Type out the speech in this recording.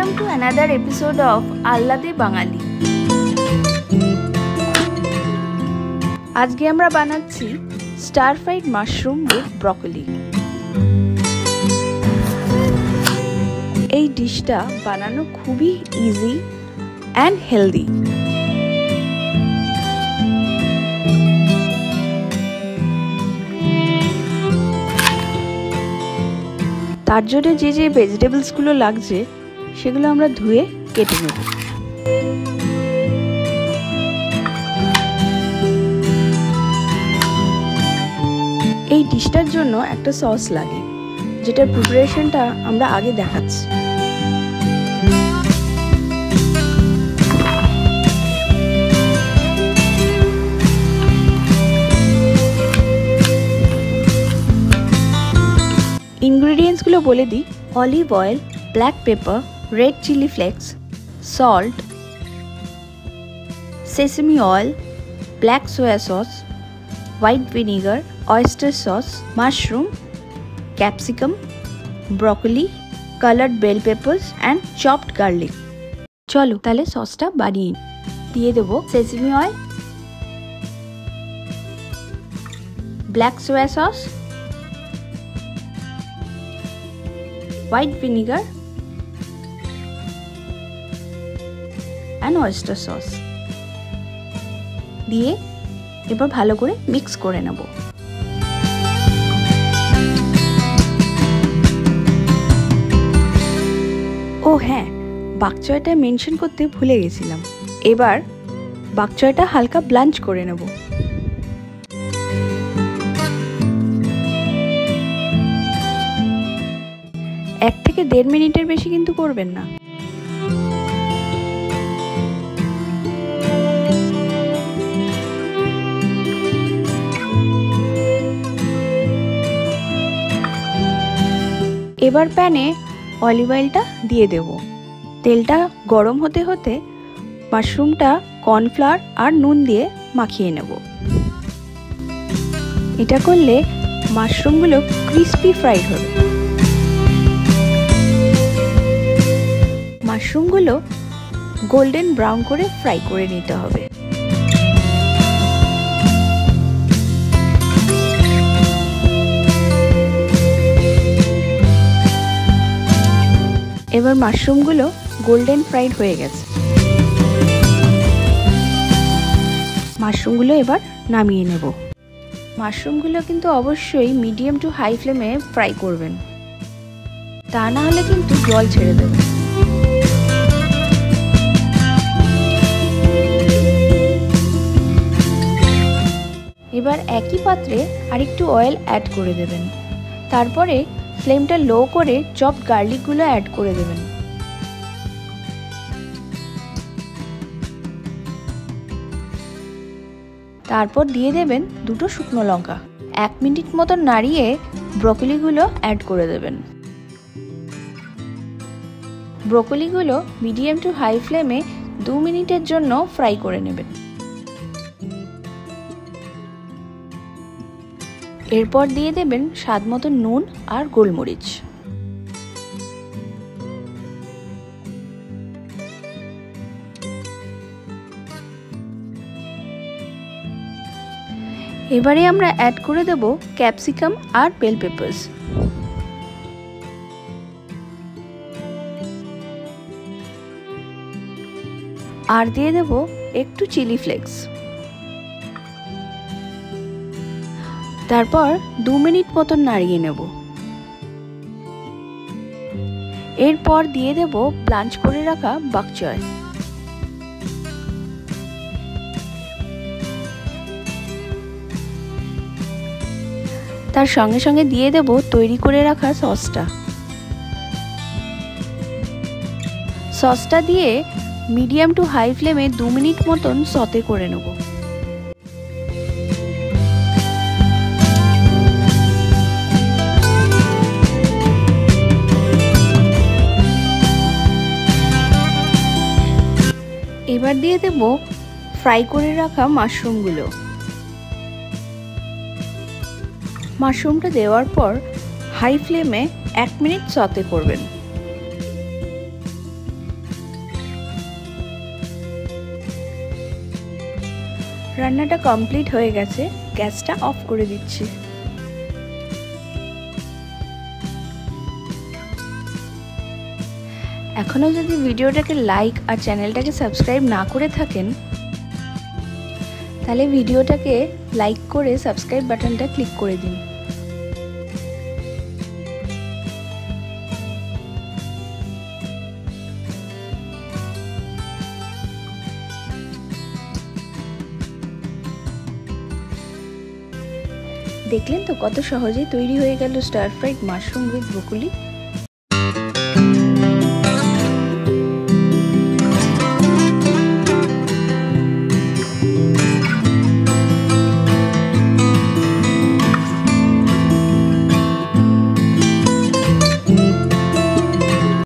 Welcome to another episode of আহ্লাদে বাঙালি। আজকে আমরা বানাচ্ছি star fried mushroom with broccoli. এই ডিশটা বানানো খুবই ইজি অ্যান্ড হেলদি। তার জন্য যে ভেজিটেবলসগুলো লাগছে সেগুলো আমরা ধুয়ে কেটে নেব। এই ডিশটার জন্য একটা সস লাগে, যেটার প্রিপারেশনটা আমরা আগে দেখাচ্ছি। ইনগ্রেডিয়েন্টসগুলো বলে দিই: olive oil, black pepper, red chili flakes, salt, sesame oil, black soya sauce, white vinegar, oyster sauce, mushroom, capsicum, broccoli, colored bell peppers and chopped garlic। চলো তাহলে সসটা বানিয়ে দিয়ে দেবো sesame oil, black soya sauce, white vinegar and oyster sauce দিয়ে এবার ভালো করে মিক্স করে নেব। ও হ্যাঁ, বাকচয়টা মেনশন করতে ভুলে গেছিলাম। এবার বাকচয়টা হালকা ব্লাঞ্চ করে নেব। 1 থেকে 1.5 মিনিটের বেশি কিন্তু করবেন না। এবার প্যানে অলিভ অয়েলটা দিয়ে দেব। তেলটা গরম হতে হতে মাশরুমটা কর্নফ্লাওয়ার আর নুন দিয়ে মাখিয়ে নেব। এটা করলে মাশরুমগুলো ক্রিস্পি ফ্রাইড হবে। মাশরুমগুলো গোল্ডেন ব্রাউন করে ফ্রাই করে নিতে হবে। এবার মাশরুমগুলো গোল্ডেন ফ্রাইড হয়ে গেছে। মাশরুমগুলো এবার নামিয়ে নেব। মাশরুমগুলো কিন্তু অবশ্যই মিডিয়াম টু হাই ফ্লেমে ফ্রাই করবেন, তা না হলে কিন্তু জল ছেড়ে দেবে। এবার একই পাত্রে আরেকটু অয়েল অ্যাড করে দেবেন। তারপরে ফ্লেমটা লো করে চপড গার্লিকগুলো অ্যাড করে দেবেন। তারপর দিয়ে দেবেন 2টো শুকনো লঙ্কা। 1 মিনিট মতো নাড়িয়ে ব্রকলিগুলো অ্যাড করে দেবেন। ব্রকলিগুলো মিডিয়াম টু হাই ফ্লেমে 2 মিনিটের জন্য ফ্রাই করে নেবেন। এরপর দিয়ে দেবেন স্বাদ মতো নুন আর গোলমরিচ। এবারে আমরা অ্যাড করে দেব ক্যাপসিকাম আর বেল পেপারস। আর দিয়ে দেব একটু চিলি ফ্লেক্স। তারপর 2 মিনিট মতো নাড়িয়ে নেব। এরপর দিয়ে দেব ব্লাঞ্চ করে রাখা বাকচয়। তার সঙ্গে সঙ্গে দিয়ে দেব তৈরি করে রাখা সসটা। সসটা দিয়ে মিডিয়াম টু হাই ফ্লেমে 2 মিনিট মতন সতে করে নেব। এবার দিয়ে দেব ফ্রাই করে রাখা মাশরুমগুলো। মাশরুমটা দেওয়ার পর হাই ফ্লেমে 1 মিনিট সতে করবেন। রান্নাটা কমপ্লিট হয়ে গেছে, গ্যাসটা অফ করে দিচ্ছি। এখনও যদি ভিডিওটাকে লাইক আর চ্যানেলটাকে সাবস্ক্রাইব না করে থাকেন তাহলে ভিডিওটাকে লাইক করে সাবস্ক্রাইব বাটনটা ক্লিক করে দিন। দেখলেন তো কত সহজেই তৈরি হয়ে গেল star fried mushroom with broccoli.